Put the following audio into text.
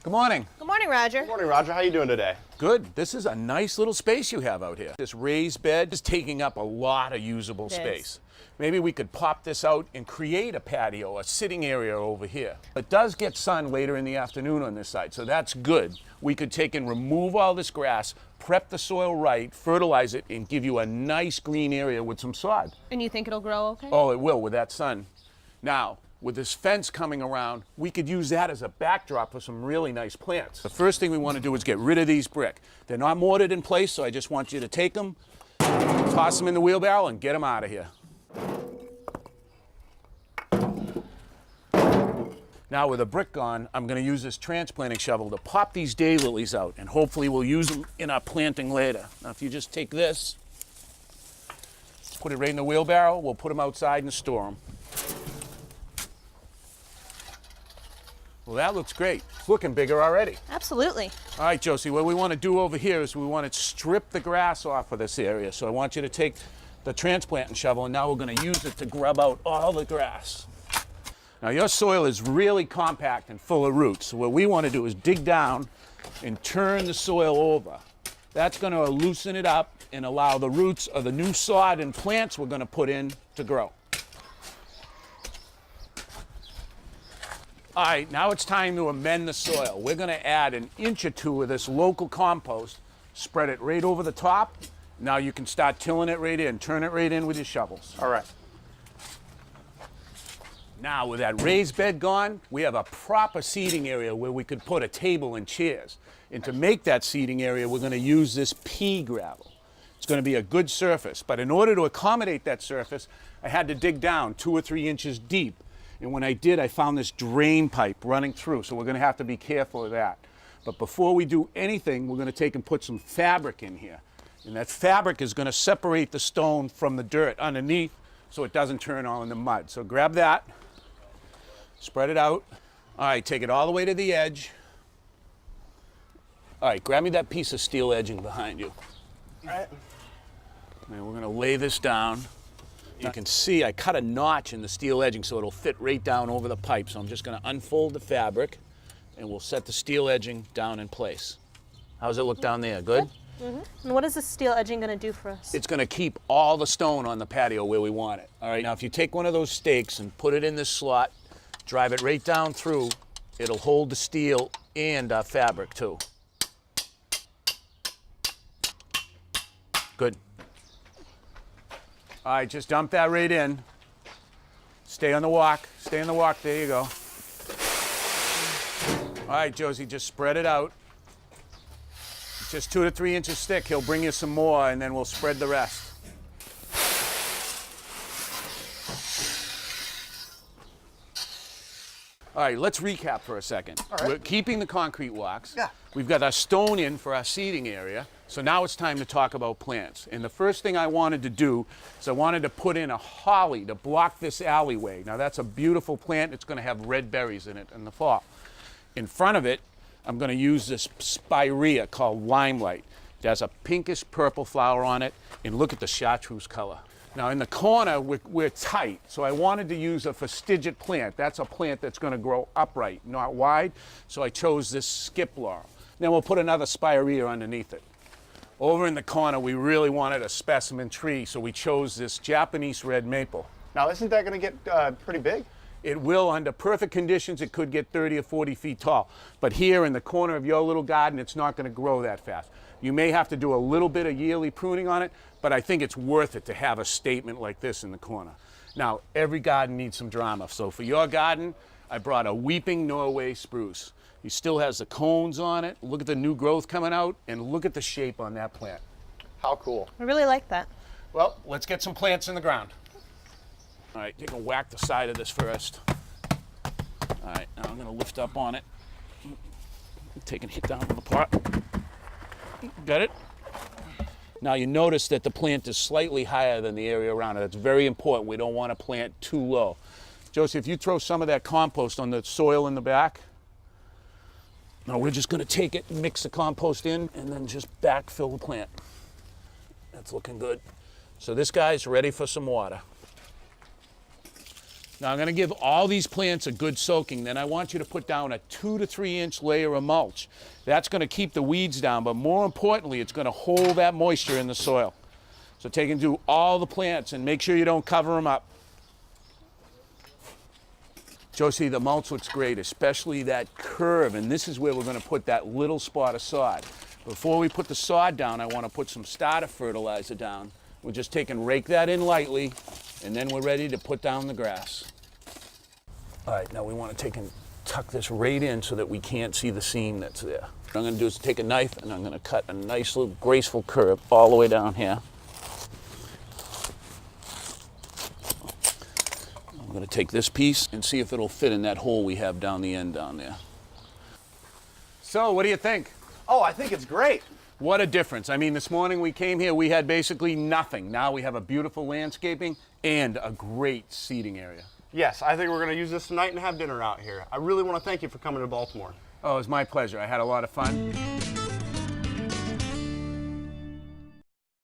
Good morning. Good morning, Roger. Good morning, Roger. How you doing today? Good. This is a nice little space you have out here. This raised bed is taking up a lot of usable space. Maybe we could pop this out and create a patio, a sitting area over here. It does get sun later in the afternoon on this side, so that's good. We could take and remove all this grass, prep the soil right, fertilize it, and give you a nice green area with some sod. And you think it'll grow okay? Oh, it will with that sun. Now, with this fence coming around, we could use that as a backdrop for some really nice plants. The first thing we want to do is get rid of these brick. They're not mortared in place, so I just want you to take them, toss them in the wheelbarrow, and get them out of here. Now with the brick gone, I'm going to use this transplanting shovel to pop these daylilies out, and hopefully we'll use them in our planting later. Now if you just take this, put it right in the wheelbarrow, we'll put them outside and store them. Well, that looks great. It's looking bigger already. Absolutely. All right, Josie, what we want to do over here is we want to strip the grass off of this area. So I want you to take the transplanting shovel, and now we're going to use it to grub out all the grass. Now, your soil is really compact and full of roots. So what we want to do is dig down and turn the soil over. That's going to loosen it up and allow the roots of the new sod and plants we're going to put in to grow. All right, now it's time to amend the soil. We're going to add an inch or two of this local compost, spread it right over the top. Now you can start tilling it right in, turn it right in with your shovels. All right. Now with that raised bed gone, we have a proper seating area where we could put a table and chairs. And to make that seating area, we're going to use this pea gravel. It's going to be a good surface, but in order to accommodate that surface, I had to dig down 2 or 3 inches deep. And when I did, I found this drain pipe running through, so we're going to have to be careful of that. But before we do anything, we're going to take and put some fabric in here. And that fabric is going to separate the stone from the dirt underneath so it doesn't turn all into mud. So grab that, spread it out. All right, take it all the way to the edge. All right, grab me that piece of steel edging behind you. All right. And we're going to lay this down. You can see I cut a notch in the steel edging so it'll fit right down over the pipe. So I'm just going to unfold the fabric and we'll set the steel edging down in place. How's it look down there? Good? Mm-hmm. And what is the steel edging going to do for us? It's going to keep all the stone on the patio where we want it. All right, now if you take one of those stakes and put it in this slot, drive it right down through, it'll hold the steel and fabric too. Good. All right, just dump that right in. Stay on the walk. Stay on the walk. There you go. All right, Josie, just spread it out. Just 2 to 3 inches thick. He'll bring you some more, and then we'll spread the rest. All right, let's recap for a second. All right. We're keeping the concrete walks. Yeah. We've got our stone in for our seating area. So now it's time to talk about plants. And the first thing I wanted to do is I wanted to put in a holly to block this alleyway. Now that's a beautiful plant. It's going to have red berries in it in the fall. In front of it, I'm going to use this spirea called Limelight. It has a pinkish purple flower on it. And look at the chartreuse color. Now in the corner, we're tight. So I wanted to use a fastigiate plant. That's a plant that's going to grow upright, not wide. So I chose this skip laurel. Then we'll put another spirea underneath it. Over in the corner, we really wanted a specimen tree, so we chose this Japanese red maple. Now, isn't that going to get pretty big? It will, under perfect conditions, it could get 30 or 40 feet tall. But here in the corner of your little garden, it's not going to grow that fast. You may have to do a little bit of yearly pruning on it, but I think it's worth it to have a statement like this in the corner. Now, every garden needs some drama. So for your garden, I brought a weeping Norway spruce. He still has the cones on it. Look at the new growth coming out, and look at the shape on that plant. How cool. I really like that. Well, let's get some plants in the ground. All right, take a whack the side of this first. All right, now I'm going to lift up on it. Take a hit down with the pot. Got it? Now you notice that the plant is slightly higher than the area around it. That's very important. We don't want to plant too low. Josie, if you throw some of that compost on the soil in the back, now we're just going to take it, mix the compost in, and then just backfill the plant. That's looking good. So this guy's ready for some water. Now I'm going to give all these plants a good soaking. Then I want you to put down a 2 to 3 inch layer of mulch. That's going to keep the weeds down, but more importantly, it's going to hold that moisture in the soil. So take and do all the plants and make sure you don't cover them up. Josie, the mulch looks great, especially that curve, and this is where we're going to put that little spot of sod. Before we put the sod down, I want to put some starter fertilizer down. We'll just take and rake that in lightly, and then we're ready to put down the grass. All right, now we want to take and tuck this right in so that we can't see the seam that's there. What I'm going to do is take a knife, and I'm going to cut a nice little graceful curve all the way down here. I'm going to take this piece and see if it'll fit in that hole we have down the end down there. So, what do you think? Oh, I think it's great. What a difference. I mean, this morning we came here, we had basically nothing. Now we have a beautiful landscaping and a great seating area. Yes, I think we're going to use this tonight and have dinner out here. I really want to thank you for coming to Baltimore. Oh, it was my pleasure. I had a lot of fun.